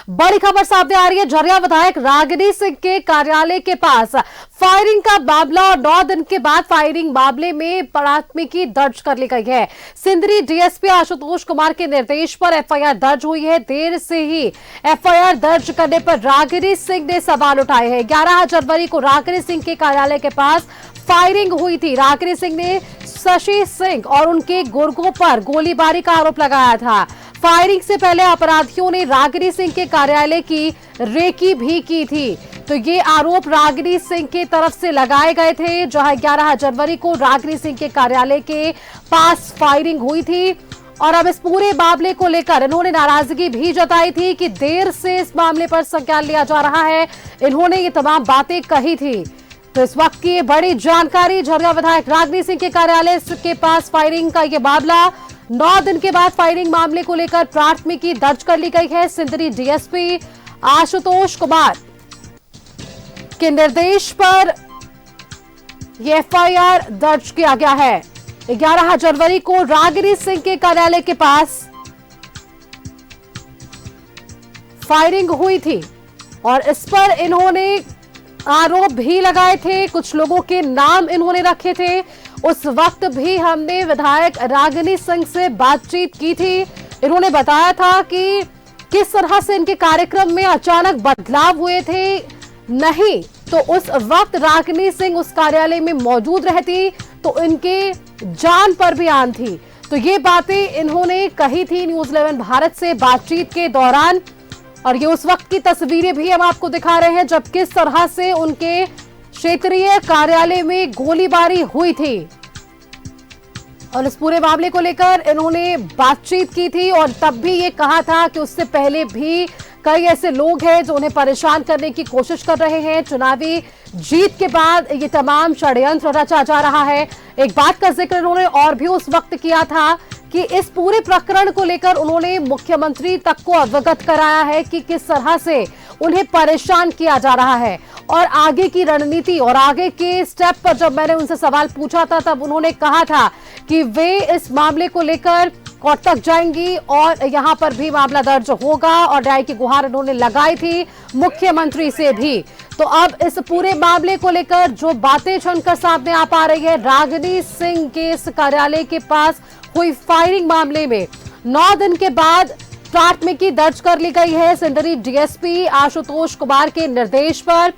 बड़ी खबर सामने आ रही है। झरिया विधायक रागिनी सिंह के कार्यालय के पास फायरिंग का मामला और 9 दिन के बाद फायरिंग मामले में प्राथमिकी दर्ज कर ली गई है। सिंदरी डीएसपी आशुतोष कुमार के निर्देश पर एफआईआर दर्ज हुई है। देर से ही एफआईआर दर्ज करने पर रागिनी सिंह ने सवाल उठाए हैं। 11 जनवरी को रागिनी सिंह के कार्यालय के पास फायरिंग हुई थी। रागिनी सिंह ने शशि सिंह और उनके गुर्गों पर गोलीबारी का आरोप लगाया था। फायरिंग से पहले अपराधियों ने रागिनी सिंह के कार्यालय की रेकी भी की थी। तो ये आरोप रागिनी सिंह की तरफ से लगाए गए थे, जहां 11 जनवरी को रागिनी सिंह के कार्यालय के पास फायरिंग हुई थी। और अब इस पूरे मामले को लेकर इन्होंने नाराजगी भी जताई थी कि देर से इस मामले पर संज्ञान लिया जा रहा है। इन्होंने ये तमाम बातें कही थी। तो इस वक्त की बड़ी जानकारी, झरिया विधायक रागिनी सिंह के कार्यालय के पास फायरिंग का ये मामला, 9 दिन के बाद फायरिंग मामले को लेकर प्राथमिकी दर्ज कर ली गई है। सिंदरी डीएसपी आशुतोष कुमार के निर्देश पर यह एफआईआर दर्ज किया गया है। 11 जनवरी को रागिनी सिंह के कार्यालय के पास फायरिंग हुई थी और इस पर इन्होंने आरोप भी लगाए थे। कुछ लोगों के नाम इन्होंने रखे थे। उस वक्त भी हमने विधायक रागिनी सिंह से बातचीत की थी। इन्होंने बताया था कि किस तरह से इनके कार्यक्रम में अचानक बदलाव हुए थे। नहीं तो उस वक्त रागिनी सिंह उस कार्यालय में मौजूद रहती तो इनके जान पर भी आन थी। तो ये बातें इन्होंने कही थी न्यूज़ 11 भारत से बातचीत के दौरान। और ये उस वक्त की तस्वीरें भी हम आपको दिखा रहे हैं जब किस तरह से उनके क्षेत्रीय कार्यालय में गोलीबारी हुई थी। और इस पूरे मामले को लेकर इन्होंने बातचीत की थी और तब भी ये कहा था कि उससे पहले भी कई ऐसे लोग हैं जो उन्हें परेशान करने की कोशिश कर रहे हैं। चुनावी जीत के बाद ये तमाम षड्यंत्र रचा जा रहा है। एक बात का जिक्र इन्होंने और भी उस वक्त किया था कि इस पूरे प्रकरण को लेकर उन्होंने मुख्यमंत्री तक को अवगत कराया है कि किस तरह से उन्हें परेशान किया जा रहा है और आगे की रणनीति और आगे के स्टेप पर जब मैंने उनसे सवाल पूछा था तब उन्होंने कहा था कि वे इस मामले को लेकर कोर्ट तक जाएंगी और यहां पर भी मामला दर्ज होगा और न्याय की गुहार उन्होंने लगाई थी मुख्यमंत्री से भी। तो अब इस पूरे मामले को लेकर जो बातें छनकर सामने आ पा रही है, रागिनी सिंह के इस कार्यालय के पास हुई फायरिंग मामले में 9 दिन के बाद प्राथमिकी दर्ज कर ली गई है। सिंदरी डीएसपी आशुतोष कुमार के निर्देश पर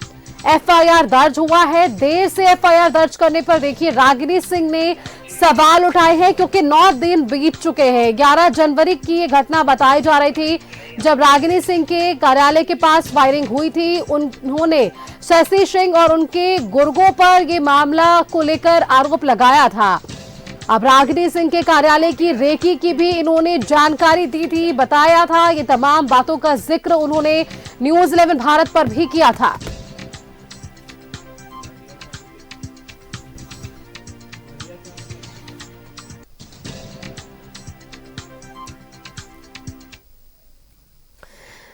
एफआईआर दर्ज हुआ है। देर से एफआईआर दर्ज करने पर देखिए रागिनी सिंह ने सवाल उठाए हैं क्योंकि 9 दिन बीत चुके हैं। 11 जनवरी की ये घटना बताई जा रही थी जब रागिनी सिंह के कार्यालय के पास फायरिंग हुई थी। उन्होंने शशि सिंह और उनके गुर्गों पर ये मामला को लेकर आरोप लगाया था। अब रागिनी सिंह के कार्यालय की रेकी की भी इन्होंने जानकारी दी थी, बताया था। ये तमाम बातों का जिक्र उन्होंने न्यूज़ 11 भारत पर भी किया था।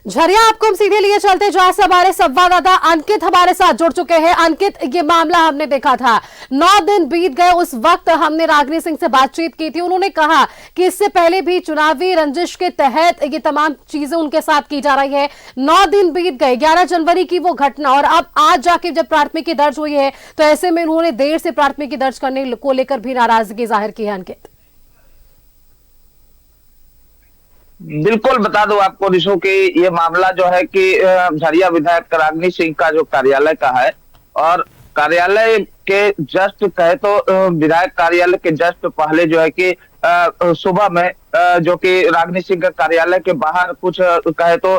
झरिया, आपको हम सीधे लिए चलते जहां से हमारे संवाददाता अंकित हमारे साथ जुड़ चुके हैं। अंकित, ये मामला हमने देखा था, 9 दिन बीत गए। उस वक्त हमने रागिनी सिंह से बातचीत की थी। उन्होंने कहा कि इससे पहले भी चुनावी रंजिश के तहत ये तमाम चीजें उनके साथ की जा रही है। 9 दिन बीत गए, 11 जनवरी की वो घटना और अब आज जाके जब प्राथमिकी दर्ज हुई है तो ऐसे में उन्होंने देर से प्राथमिकी दर्ज करने को लेकर भी नाराजगी जाहिर की है। अंकित, बिल्कुल बता दो आपको निशो कि ये मामला जो है कि झरिया विधायक रागिनी सिंह का जो कार्यालय का है और कार्यालय के जस्ट कहे तो विधायक कार्यालय के जस्ट पहले जो है कि सुबह में जो कि रागिनी सिंह के कार्यालय के बाहर कुछ कहे तो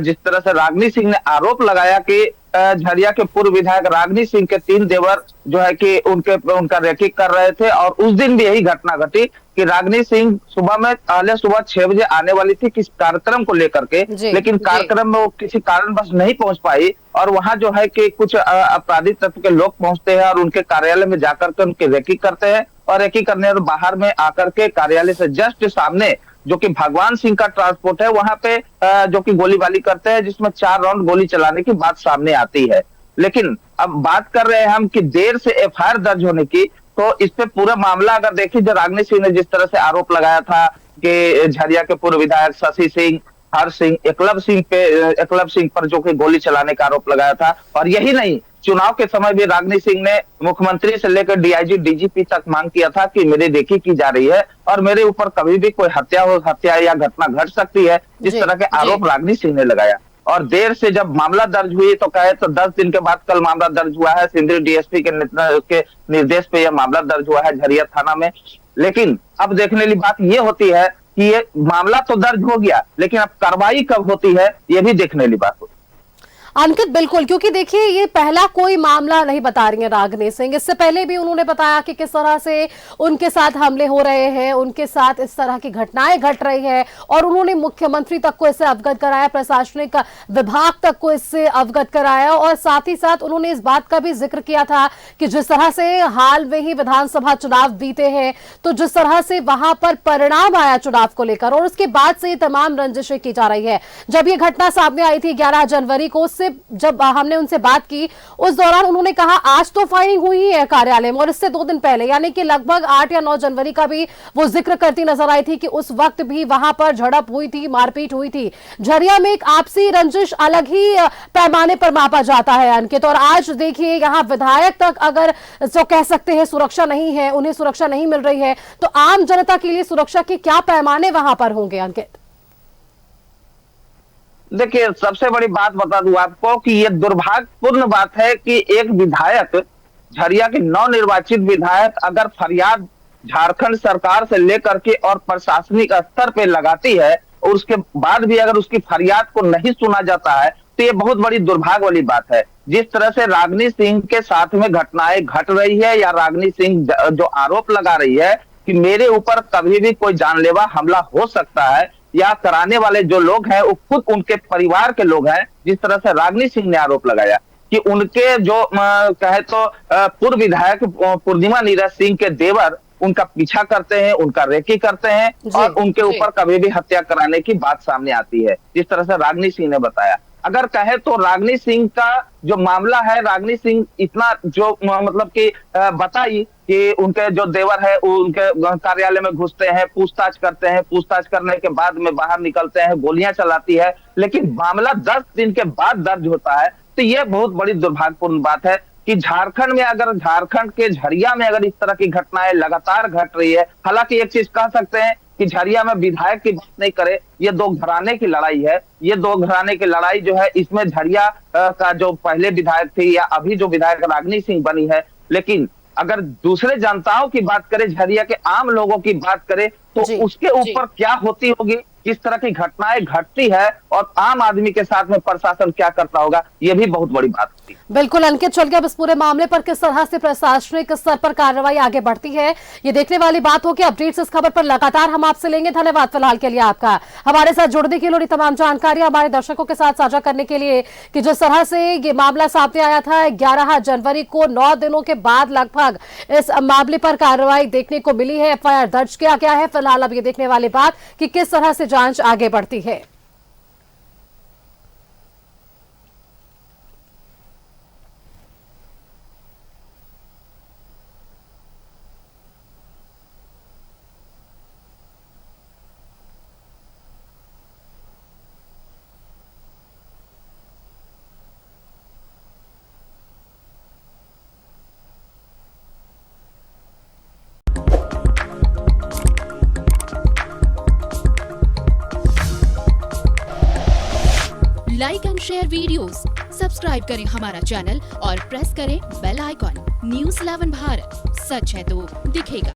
जिस तरह से रागिनी सिंह ने आरोप लगाया कि झरिया के पूर्व विधायक रागिनी सिंह के 3 देवर जो है कि उनका रैकिंग कर रहे थे। और उस दिन भी यही घटना घटी कि रागिनी सिंह सुबह 6 बजे आने वाली थी किस कार्यक्रम को लेकर के, लेकिन कार्यक्रम में वो किसी कारणवश नहीं पहुंच पाई। और वहां जो है कि कुछ अपराधी तत्व के लोग पहुंचते हैं और उनके कार्यालय में जाकर के उनकी रैकिंग करते हैं और रैकिंग करने और बाहर में आकर के कार्यालय से जस्ट सामने जो कि भगवान सिंह का ट्रांसपोर्ट है वहां पे जो कि गोलीबारी करते हैं, जिसमें 4 राउंड गोली चलाने की बात सामने आती है। लेकिन अब बात कर रहे हैं हम कि देर से एफआईआर दर्ज होने की, तो इस पे पूरा मामला अगर देखिए जो रागिनी सिंह ने जिस तरह से आरोप लगाया था कि झरिया के पूर्व विधायक शशि सिंह हर सिंह, एकलव सिंह पर जो कि गोली चलाने का आरोप लगाया था। और यही नहीं, चुनाव के समय भी रागिनी सिंह ने मुख्यमंत्री से लेकर डीआईजी, डीजीपी तक मांग किया था कि मेरी देखी की जा रही है और मेरे ऊपर कभी भी कोई हत्या या घटना घट सकती है, जिस तरह के आरोप रागिनी सिंह ने लगाया। और देर से जब मामला दर्ज हुई तो कहे तो 10 दिन के बाद कल मामला दर्ज हुआ है। सिंदरी डीएसपी के निर्देश पे यह मामला दर्ज हुआ है झरिया थाना में। लेकिन अब देखने वाली बात ये होती है कि ये मामला तो दर्ज हो गया, लेकिन अब कार्रवाई कब होती है ये भी देखने वाली बात होती है। अंकित, बिल्कुल, क्योंकि देखिए ये पहला कोई मामला नहीं बता रही है रागिनी सिंह। इससे पहले भी उन्होंने बताया कि किस तरह से उनके साथ हमले हो रहे हैं, उनके साथ इस तरह की घटनाएं घट रही है और उन्होंने मुख्यमंत्री तक को इससे अवगत कराया, प्रशासनिक विभाग तक को इससे अवगत कराया और साथ ही साथ उन्होंने इस बात का भी जिक्र किया था कि जिस तरह से हाल में ही विधानसभा चुनाव बीते हैं, तो जिस तरह से वहां पर परिणाम आया चुनाव को लेकर और उसके बाद से तमाम रंजिशें की जा रही है। जब ये घटना सामने आई थी 11 जनवरी को, जब हमने उनसे बात की उस दौरान उन्होंने कहा आज तो फायरिंग हुई है कार्यालय में, और इससे 2 दिन पहले यानी कि लगभग 8 या 9 जनवरी का भी वो जिक्र करती नजर आई थी कि उस वक्त भी वहां पर झड़प हुई थी, मारपीट हुई थी। झरिया में एक आपसी रंजिश अलग ही पैमाने पर मापा जाता है अंकित। और आज देखिए यहां विधायक तक अगर जो कह सकते हैं सुरक्षा नहीं है, उन्हें सुरक्षा नहीं मिल रही है, तो आम जनता के लिए सुरक्षा के क्या पैमाने वहां पर होंगे अंकित? देखिए, सबसे बड़ी बात बता दूं आपको कि ये दुर्भाग्यपूर्ण बात है कि एक विधायक, झरिया के नवनिर्वाचित विधायक, अगर फरियाद झारखंड सरकार से लेकर के और प्रशासनिक स्तर पे लगाती है और उसके बाद भी अगर उसकी फरियाद को नहीं सुना जाता है तो ये बहुत बड़ी दुर्भाग्य वाली बात है। जिस तरह से रागिनी सिंह के साथ में घटनाएं घट रही है या रागिनी सिंह जो आरोप लगा रही है कि मेरे ऊपर कभी भी कोई जानलेवा हमला हो सकता है, या कराने वाले जो लोग हैं वो खुद उनके परिवार के लोग हैं, जिस तरह से रागिनी सिंह ने आरोप लगाया कि उनके जो कहे तो पूर्व विधायक पूर्णिमा नीरज सिंह के देवर उनका पीछा करते हैं, उनका रेकी करते हैं और उनके ऊपर कभी भी हत्या कराने की बात सामने आती है, जिस तरह से रागिनी सिंह ने बताया। अगर कहे तो रागिनी सिंह का जो मामला है, रागिनी सिंह इतना जो मतलब कि बताई कि उनके जो देवर है वो उनके कार्यालय में घुसते हैं, पूछताछ करते हैं, पूछताछ करने के बाद में बाहर निकलते हैं, गोलियां चलाती है, लेकिन मामला 10 दिन के बाद दर्ज होता है। तो यह बहुत बड़ी दुर्भाग्यपूर्ण बात है कि झारखंड में, अगर झारखंड के झरिया में अगर इस तरह की घटनाएं लगातार घट रही है। हालांकि एक चीज कह सकते हैं कि झरिया में विधायक की बात नहीं करे, ये 2 घराने की लड़ाई है। ये 2 घराने की लड़ाई जो है, इसमें झरिया का जो पहले विधायक थी या अभी जो विधायक रागिनी सिंह बनी है, लेकिन अगर दूसरे जनताओं की बात करें, झरिया के आम लोगों की बात करें, तो उसके ऊपर क्या होती होगी, किस तरह की घटनाएं घटती है और आम आदमी के साथ में प्रशासन क्या करता होगा, ये भी बहुत बड़ी बात होती है। बिल्कुल अंकित, चल के अब इस पूरे मामले पर किस तरह से प्रशासनिक स्तर पर कार्रवाई आगे बढ़ती है ये देखने वाली बात होगी। अपडेट्स इस खबर पर लगातार हम आपसे लेंगे। धन्यवाद फिलहाल के लिए आपका हमारे साथ जुड़ने के लिए, तमाम जानकारी हमारे दर्शकों के साथ साझा करने के लिए कि जिस तरह से ये मामला सामने आया था 11 जनवरी को, 9 दिनों के बाद लगभग इस मामले पर कार्रवाई देखने को मिली है, एफआईआर दर्ज किया गया है। फिलहाल अब ये देखने वाली बात कि किस तरह से जांच आगे बढ़ती है। Like and share videos, subscribe करें हमारा चैनल और प्रेस करें बेल आइकॉन। न्यूज़ 11 भारत, सच है तो दिखेगा।